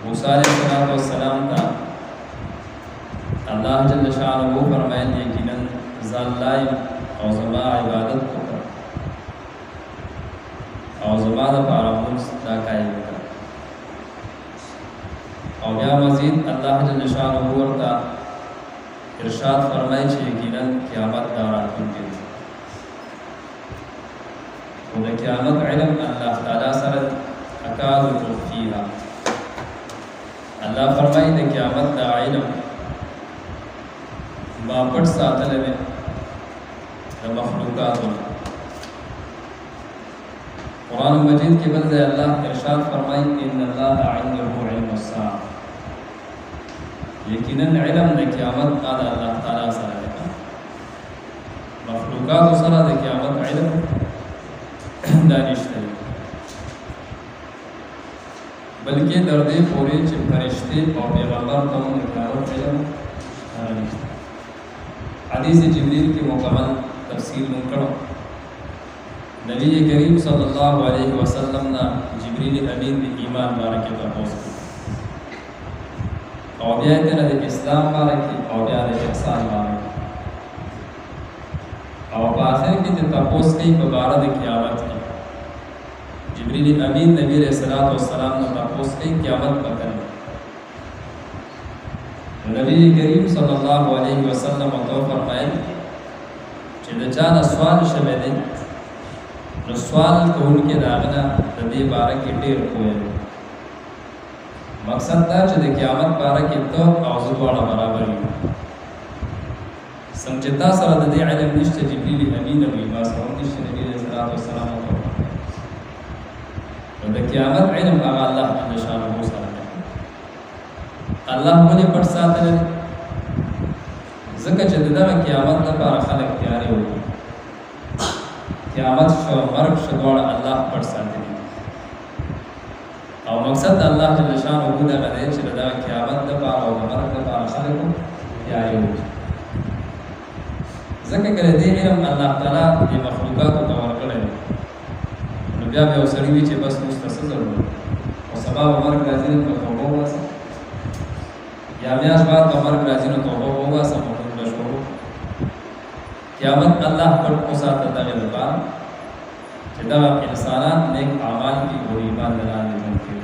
मूसा अलैहिस्सलाम था अल्लाह जल्ल शानहू फरमायल यकीनन ज़ाल्लाय और ज़मा इबादत को कर और ज़मा दा पारा मुस्ता कायम कर और या मज़ीद अल्लाह जल्ल शानहू वर्ता इरशाद फरमाय यकीनन क़यामत दारातुन के और क़यामत इल्म अल्लाह ताला सर अकादु तुखफीहा अल्लाह फरमाई दे क़यामत दा इल्म बापट सातल में द मखलूक़ात कुरान मजीद के बदले अल्लाह इरशाद फरमाई इन्नल्लाह इंदहु इल्मुस्साअ यकीनन इल्म द क़यामत दा अल्लाह ताला सर है मखलूक़ात सर द क़यामत इल्म दानिश्ते बल्कि दर्दे पूरे फरिश्ते और पैगम्बर को क़यामत इल्म हदीस जिब्रील की मुकम्मल तफसील मुकरो नबी करीम सल्लल्लाहु अलैहि वसल्लम ना जिब्रील अमीन की ईमान बारे के तपोस और ब्याह इस्लाम बारे की और ब्याह ihsan बारे और आखिर की तपोस की मुबारक क़यामत की जिब्रील अमीन नबी अलैहिस्सलातु वस्सलाम ने तपोस की क़यामत पकड़ नबी करीम सल्लल्लाहु अलैहि वसल्लम तो फरमाए कि जाना सवाल शवे दे न सवाल को उनके दागना तदे बारे के ढेर कोए मकसद था कि क़यामत बारे के तो औज़ वाला बराबर ही समझता सर दे इल्म निश्चय जिब्रील अमीन नबी बास निश्चय नबी अलैहिस्सलातु वस्सलाम तो क़यामत इल्म अल्लाह जल्ल शानहू सर अल्लाह मुझे पढ़ साथ है ज़का जददा में क़यामत न पार खलक प्यारे हो क़यामत शो मर्ग शगोड़ अल्लाह पढ़ साथ है और मकसद अल्लाह जल्ल शानहू दा गदे जददा क़यामत न पार और मर्ग न पार खलक प्यारे हो ज़का करे दे इल्म अल्लाह ताला ये मखलूक़ात को तवर करे नबिया में उसरी भी बस मुस्तसर और सबब मर्ग राज़ी को तौबा वासा या म्याज बात कमर राजी न तौबा होगा समूह बशरो क़यामत अल्लाह पर को साथ तगल बार जदा इंसानात नेक अमाल की और ईमान लाने के